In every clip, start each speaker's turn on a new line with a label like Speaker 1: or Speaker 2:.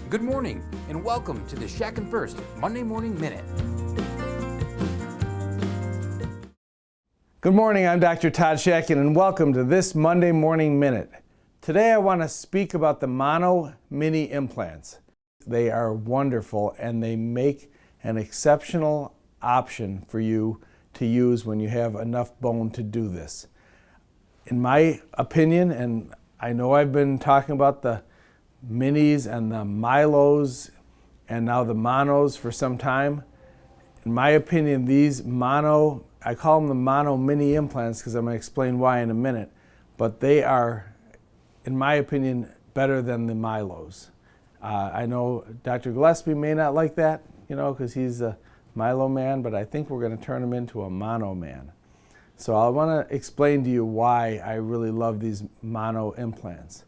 Speaker 1: Good morning, and welcome to the Shatkin F.I.R.S.T Monday Morning Minute.
Speaker 2: Good morning, I'm Dr. Todd Shatkin, and welcome to this Monday Morning Minute. Today I want to speak about the mono mini implants. They are wonderful, and they make an exceptional option for you to use when you have enough bone to do this. In my opinion, and I know I've been talking about the minis and the milos and now the monos for some time. In my opinion, these mono, I call them the mono mini implants because I'm going to explain why in a minute, but they are, in my opinion, better than the milos. I know Dr. Gillespie may not like that, because he's a milo man, but I think we're going to turn him into a mono man. So I want to explain to you why I really love these mono implants.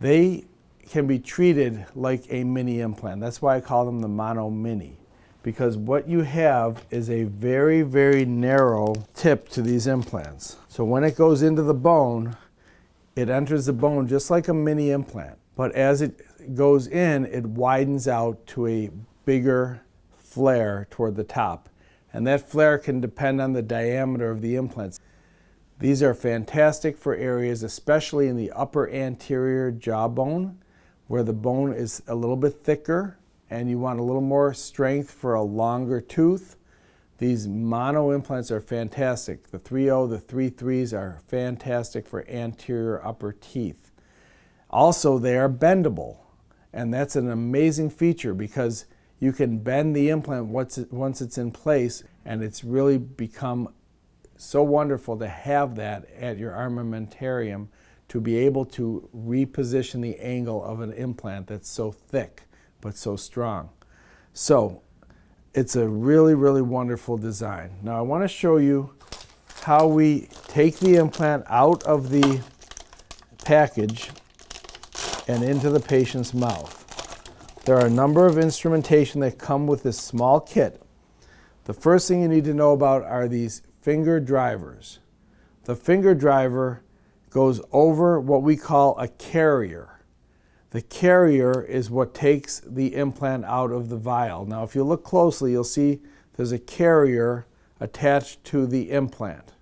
Speaker 2: They can be treated like a mini implant. That's why I call them the mono mini, because what you have is a very, very narrow tip to these implants. So when it goes into the bone, it enters the bone just like a mini implant. But as it goes in, it widens out to a bigger flare toward the top. And that flare can depend on the diameter of the implants. These are fantastic for areas, especially in the upper anterior jawbone, where the bone is a little bit thicker and you want a little more strength for a longer tooth. These mono implants are fantastic. The 3.0, the 3.3s are fantastic for anterior upper teeth. Also, they are bendable, and that's an amazing feature because you can bend the implant once it's in place, and it's really become so wonderful to have that at your armamentarium, to be able to reposition the angle of an implant that's so thick but so strong. So it's a really, really wonderful design. Now I want to show you how we take the implant out of the package and into the patient's mouth. There are a number of instrumentation that come with this small kit. The first thing you need to know about are these finger drivers. The finger driver goes over what we call a carrier. The carrier is what takes the implant out of the vial. Now if you look closely, you'll see there's a carrier attached to the implant.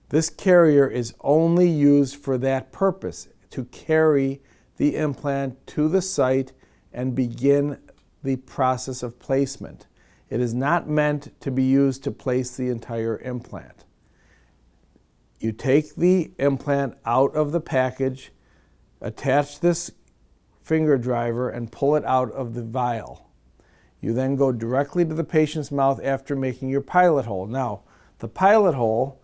Speaker 2: This carrier is only used for that purpose, to carry the implant to the site and begin the process of placement. It is not meant to be used to place the entire implant. You take the implant out of the package, attach this finger driver, and pull it out of the vial. You then go directly to the patient's mouth after making your pilot hole. Now, the pilot hole,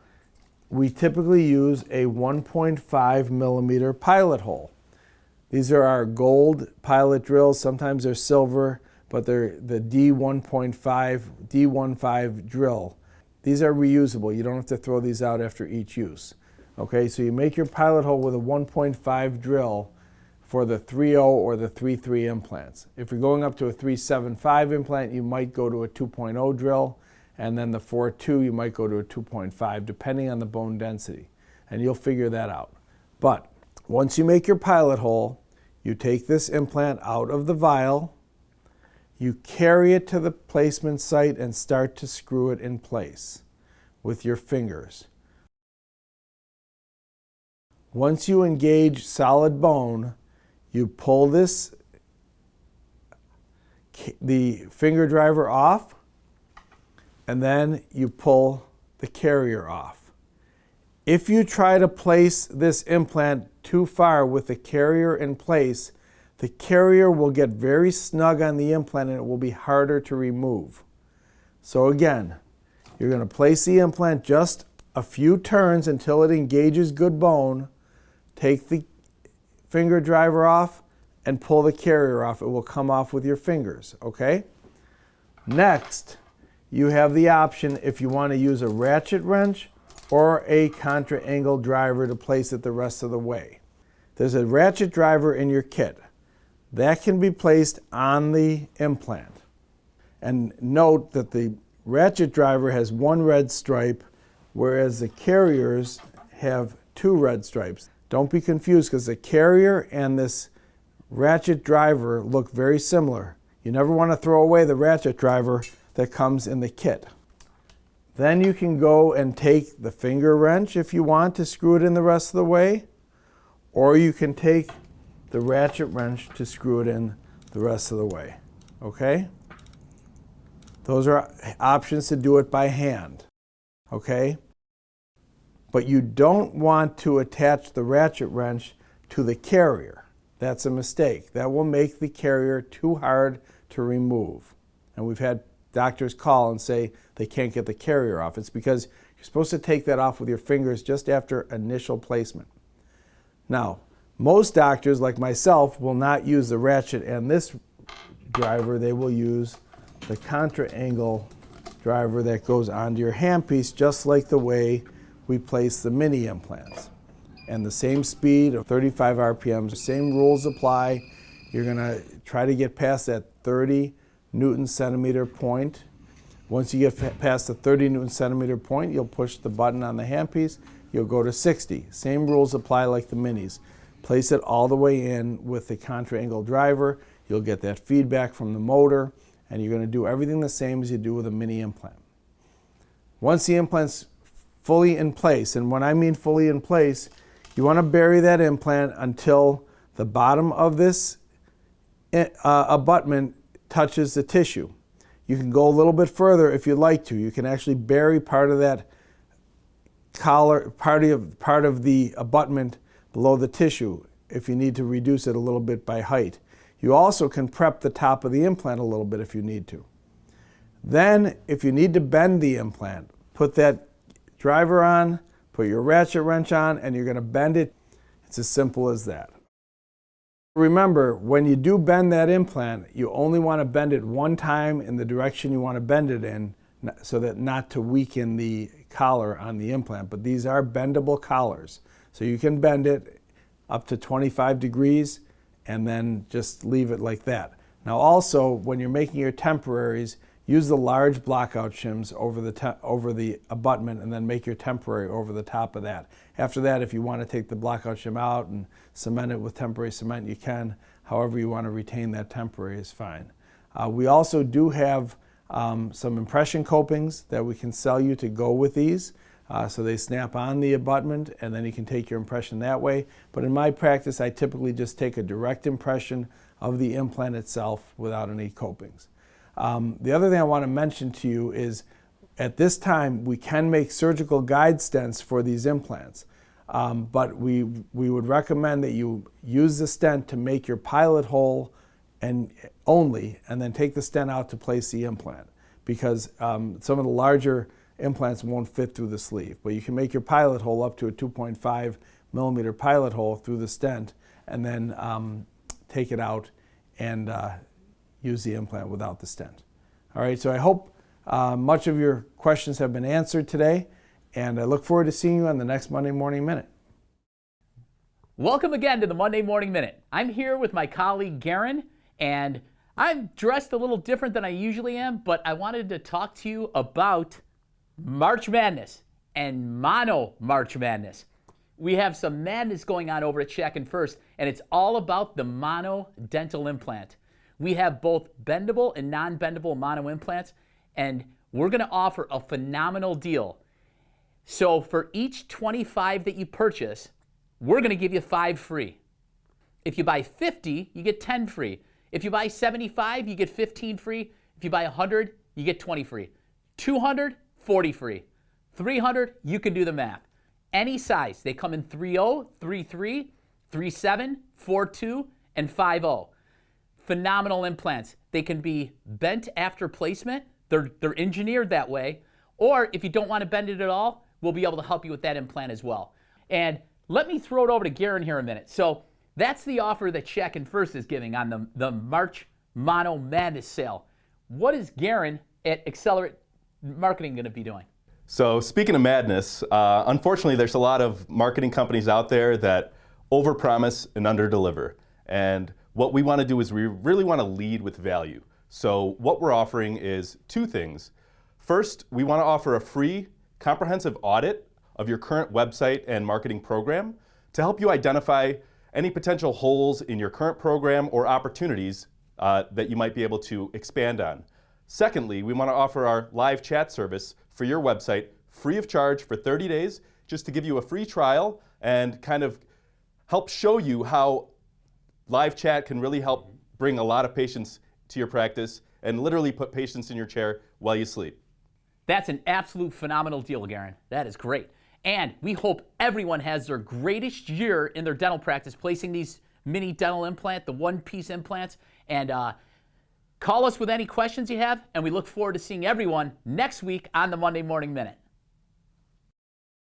Speaker 2: we typically use a 1.5 millimeter pilot hole. These are our gold pilot drills. Sometimes they're silver, but they're the D15 drill. These are reusable. You don't have to throw these out after each use. Okay, so you make your pilot hole with a 1.5 drill for the 3.0 or the 3.3 implants. If you're going up to a 3.75 implant, you might go to a 2.0 drill, and then the 4.2, you might go to a 2.5, depending on the bone density, and you'll figure that out. But once you make your pilot hole, you take this implant out of the vial, you carry it to the placement site and start to screw it in place with your fingers. Once you engage solid bone, you pull the finger driver off, and then you pull the carrier off. If you try to place this implant too far with the carrier in place, the carrier will get very snug on the implant and it will be harder to remove. So again, you're going to place the implant just a few turns until it engages good bone, take the finger driver off, and pull the carrier off. It will come off with your fingers, okay? Next, you have the option if you want to use a ratchet wrench or a contra angle driver to place it the rest of the way. There's a ratchet driver in your kit. That can be placed on the implant. And note that the ratchet driver has one red stripe, whereas the carriers have two red stripes. Don't be confused, because the carrier and this ratchet driver look very similar. You never want to throw away the ratchet driver that comes in the kit. Then you can go and take the finger wrench if you want to screw it in the rest of the way, or you can take the ratchet wrench to screw it in the rest of the way. Okay? Those are options to do it by hand. Okay? But you don't want to attach the ratchet wrench to the carrier. That's a mistake. That will make the carrier too hard to remove. And we've had doctors call and say they can't get the carrier off. It's because you're supposed to take that off with your fingers just after initial placement. Now, most doctors, like myself, will not use the ratchet and this driver. They will use the contra-angle driver that goes onto your handpiece, just like the way we place the mini implants. And the same speed of 35 RPMs, the same rules apply. You're going to try to get past that 30 Newton centimeter point. Once you get past the 30 Newton centimeter point, you'll push the button on the handpiece. You'll go to 60. Same rules apply like the minis. Place it all the way in with the contra-angle driver. You'll get that feedback from the motor, and you're going to do everything the same as you do with a mini implant. Once the implant's fully in place, and when I mean fully in place, you want to bury that implant until the bottom of this abutment touches the tissue. You can go a little bit further if you'd like to. You can actually bury part of that collar, part of the abutment below the tissue if you need to reduce it a little bit by height. You also can prep the top of the implant a little bit if you need to. Then, if you need to bend the implant, put that driver on, put your ratchet wrench on, and you're going to bend it. It's as simple as that. Remember, when you do bend that implant, you only want to bend it one time in the direction you want to bend it in, so that not to weaken the collar on the implant. But these are bendable collars, so you can bend it up to 25 degrees and then just leave it like that. Now also, when you're making your temporaries, use the large blockout shims over the abutment and then make your temporary over the top of that. After that, if you want to take the blockout shim out and cement it with temporary cement, you can. However you want to retain that temporary is fine. We also do have some impression copings that we can sell you to go with these. So they snap on the abutment and then you can take your impression that way. But in my practice, I typically just take a direct impression of the implant itself without any copings. The other thing I want to mention to you is at this time we can make surgical guide stents for these implants. But we would recommend that you use the stent to make your pilot hole and then take the stent out to place the implant, because some of the larger implants won't fit through the sleeve. But you can make your pilot hole up to a 2.5 millimeter pilot hole through the stent and then take it out and use the implant without the stent. All right, so I hope much of your questions have been answered today, and I look forward to seeing you on the next Monday Morning Minute.
Speaker 1: Welcome again to the Monday Morning Minute. I'm here with my colleague Garen, and I'm dressed a little different than I usually am, but I wanted to talk to you about March Madness and Mono March Madness. We have some madness going on over at Shatkin F.I.R.S.T, and it's all about the mono dental implant. We have both bendable and non-bendable mono implants, and we're going to offer a phenomenal deal. So for each 25 that you purchase, we're going to give you 5 free. If you buy 50, you get 10 free. If you buy 75, you get 15 free. If you buy 100, you get 20 free. 200, 40 free. 300, you can do the math. Any size. They come in 3.0, 3.3, 3.7, 4.2, and 5.0. Phenomenal implants. They can be bent after placement. They're engineered that way. Or if you don't want to bend it at all, we'll be able to help you with that implant as well. And let me throw it over to Garen here a minute. So that's the offer that Shatkin F.I.R.S.T is giving on the March Mono Madness sale. What is Garen at Accelerate Marketing going to be doing?
Speaker 3: So speaking of madness, unfortunately there's a lot of marketing companies out there that overpromise and underdeliver. And what we want to do is we really want to lead with value. So what we're offering is 2 things. First, we want to offer a free comprehensive audit of your current website and marketing program to help you identify any potential holes in your current program or opportunities that you might be able to expand on. Secondly, we want to offer our live chat service for your website free of charge for 30 days, just to give you a free trial and kind of help show you how live chat can really help bring a lot of patients to your practice and literally put patients in your chair while you sleep.
Speaker 1: That's an absolute phenomenal deal, Garen. That is great. And we hope everyone has their greatest year in their dental practice placing these mini dental implant, the one-piece implants. And call us with any questions you have, and we look forward to seeing everyone next week on the Monday Morning Minute.